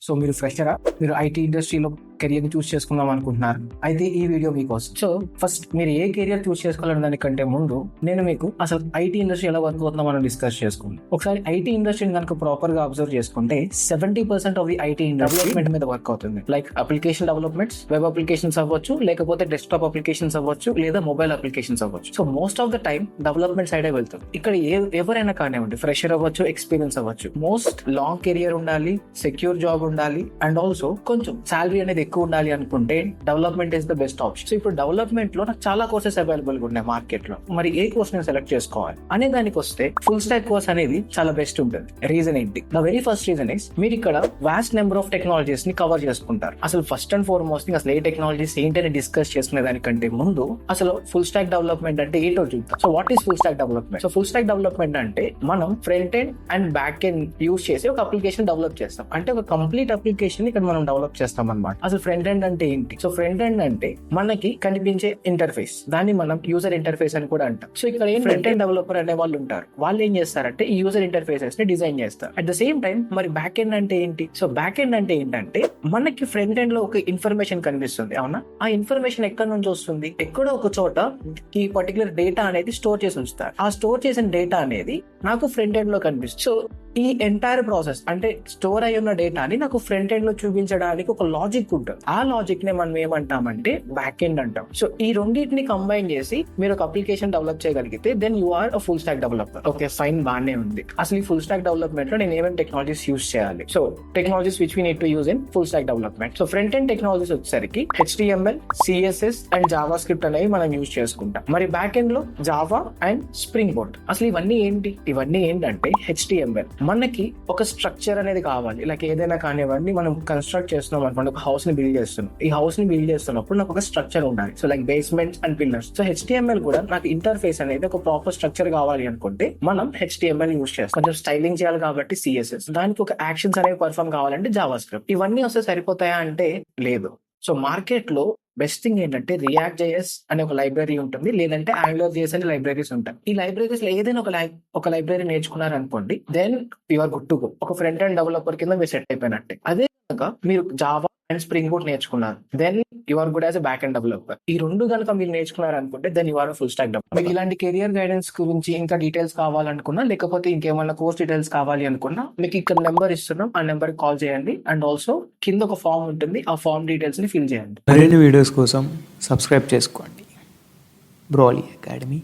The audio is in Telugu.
సో మీరు ఫ్రెషరా, మీరు ఐటీ ఇండస్ట్రీలో కెరియర్ని చూస్ చేసుకుందాం అనుకుంటున్నారు, అయితే ఈ వీడియో మీకోసం. సో ఫస్ట్ మీరు ఏ కెరియర్ చూస్ చేసుకోవాలనే దానికంటే ముందు నేను మీకు అసలు ఐటీ ఇండస్ట్రీ ఎలా వర్క్ అవుతుందో మనం డిస్కస్ చేసుకుందాం. ఒకసారి ఐటీ ఇండస్ట్రీని కనుక ప్రాపర్ గా అబ్జర్వ్ చేసుకుంటే 70% ఆఫ్ ది ఐటీ డెవలప్మెంట్ మీద వర్క్ అవుతుంది. Like application developments, web applications అవ్వచ్చు, లేకపోతే డెస్క్టాప్ అప్లికేషన్స్ అవ్వచ్చు, లేదా మొబైల్ అప్లికేషన్స్ అవ్వచ్చు. So most of the time development సైడే వెళ్తుంది. ఇక్కడ ఎవరైనా కానివ్వండి, ఫ్రెషర్ అవ్వచ్చు, ఎక్స్పీరియన్స్ అవ్వచ్చు, మోస్ట్ లాంగ్ కెరియర్ ఉండాలి, సెక్యూర్ జాబ్ ఉండాలి, అండ్ ఆల్సో కొంచెం సాలరీ అనేది ఎక్కువ ఉండాలి అనుకుంటే development is the best option. So ఇప్పుడు డెవలప్మెంట్ లో నాకు చాలా కోర్సెస్ అవైలబుల్ గా ఉన్నాయి మార్కెట్ లో. మరి ఏ కోర్స్ నేను సెలెక్ట్ చేసుకోవాలి అనే దానికి వస్తే ఫుల్ స్టాక్ కోర్స్ అనేది చాలా బెస్ట్ ఉంటుంది. రీజన్ ఏంటి? The very first reason is మీరు ఇక్కడ వాస్ట్ నెంబర్ ఆఫ్ టెక్నాలజీస్ ని కవర్ చేసుకుంటారు. అసలు ఫస్ట్ అండ్ ఫార్మోస్ట్ అసలు ఏ టెక్నాలజీస్ ఏంటని డిస్కస్ చేసుకునే దానికంటే ముందు అసలు ఫుల్ స్టాక్ డెవలప్మెంట్ అంటే ఏంటో చూద్దాం. So what is full stack development? So full stack development అంటే మనం front end and back end use చేసి ఒక అప్లికేషన్ డెవలప్ చేస్తాం. అంటే ఒక కంప్లీట్ అప్లికేషన్ ఇక్కడ మనం డెవలప్ చేస్తాం అన్నమాట. అసలు ఫ్రంట్ ఎండ్ అంటే ఏంటి? సో ఫ్రంట్ ఎండ్ అంటే మనకి కనిపించే ఇంటర్ఫేస్, దాన్ని మనం యూజర్ ఇంటర్ఫేస్ అని కూడా అంటాం. సో ఇక్కడ ఏం ఫ్రంట్ ఎండ్ డెవలపర్ అనే వాళ్ళు ఉంటారు. వాళ్ళు ఏం చేస్తారంటే ఈ యూజర్ ఇంటర్ఫేసెస్ ని డిజైన్ చేస్తారు. అట్ ద సేమ్ టైం మరి బ్యాక్ ఎండ్ అంటే ఏంటి? సో బ్యాక్ ఎండ్ అంటే ఏంటంటే మనకి ఫ్రంట్ ఎండ్ లో ఒక ఇన్ఫర్మేషన్ కనిపిస్తుంది, అవునా? ఆ ఇన్ఫర్మేషన్ ఎక్కడి నుంచి వస్తుంది? ఎక్కడో ఒక చోట ఈ పర్టికులర్ డేటా అనేది స్టోర్ చేసి ఉంచుతారు. ఆ స్టోర్ చేసిన డేటా అనేది నాకు ఫ్రంట్ ఎండ్ లో కనిపిస్తుంది. సో ఈ ఎంటైర్ ప్రాసెస్ అంటే స్టోర్ అయి ఉన్న డేటాని నాకు ఫ్రంట్ ఎండ్ లో చూపించడానికి ఒక లాజిక్ ఉంటుంది. ఆ లాజిక్ నే మనం ఏమంటామంటే బ్యాక్ ఎండ్ అంటాం. సో ఈ రెండింటిని కంబైన్ చేసి మీరు ఒక అప్లికేషన్ డెవలప్ చేయగలిగితే then you are a full stack developer. Okay fine, బాగానే ఉంది. అసలు ఈ ఫుల్ స్టాక్ డెవలప్మెంట్ లో నేను ఏమేమి టెక్నాలజీస్ యూజ్ చేయాలి? So technologies which we need to use in full stack development. So front end technologies వచ్చేసరికి HTML, CSS and Java script అనేవి మనం యూజ్ చేసుకుంటాం. మరి బ్యాక్ ఎండ్ లో జావా అండ్ స్ప్రింగ్ బోట్. అసలు ఇవన్నీ ఏంటి? ఇవన్నీ ఏంటంటే HTML మనకి ఒక స్ట్రక్చర్ అనేది కావాలి. లైక్ ఏదైనా కానివ్వండి, మనం కన్స్ట్రక్ట్ చేస్తున్నాం అనుకోండి, ఒక హౌస్ ని బిల్డ్ చేస్తున్నాం. ఈ హౌస్ ని బిల్డ్ చేస్తున్నప్పుడు నాకు ఒక స్ట్రక్చర్ ఉండాలి. So like basements and pillars. So HTML కూడా నాకు ఇంటర్ఫేస్ అనేది ఒక ప్రాపర్ స్ట్రక్చర్ కావాలి అనుకుంటే మనం HTML యూజ్ చేస్తాం. కొంచెం స్టైలింగ్ చేయాలి కాబట్టి CSS, దానికి ఒక యాక్షన్స్ అనేవి పర్ఫామ్ కావాలంటే జావా స్క్రిప్ట్. ఇవన్నీ వస్తే సరిపోతాయా అంటే లేదు. సో మార్కెట్ లో బెస్ట్ థింగ్ ఏంటంటే రియాక్ట్ JS అనే ఒక లైబ్రరీ ఉంటుంది, లేదంటే AngularJS అనే లైబ్రరీస్ ఉంటాయి. ఈ లైబ్రరీస్ లో ఏదైనా ఒక లైబ్రరీ నేర్చుకున్నారు అనుకోండి, then you are good to go. ఒక ఫ్రంట్ ఎండ్ డెవలపర్ కింద మీరు సెట్ అయిపోయినట్టే. అదే కనుక మీరు జావా అండ్ స్ప్రింగ్ బోట్ నేర్చుకున్నారు, then you are good as a back end developer. ఈ రెండు కనుక మీరు నేర్చుకున్నారు అనుకుంటే then you are full stack developer. మీకు ఇలాంటి కెరియర్ గైడెన్స్ గురించి ఇంకా డీటెయిల్స్ కావాలనుకున్నా, లేకపోతే ఇంకేమైనా కోర్స్ డీటెయిల్స్ కావాలి అనుకున్నా, మీకు ఇక్కడ నెంబర్ ఇస్తున్నాం, ఆ నెంబర్ కాల్ చేయండి. అండ్ ఆల్సో కింద ఒక ఫామ్ ఉంటుంది, ఆ ఫామ్ డీటెయిల్స్ ని ఫిల్ చేయండి. మరిన్ని వీడియోస్ కోసం సబ్స్క్రైబ్ చేసుకోండి బ్రోలీ అకాడమీ.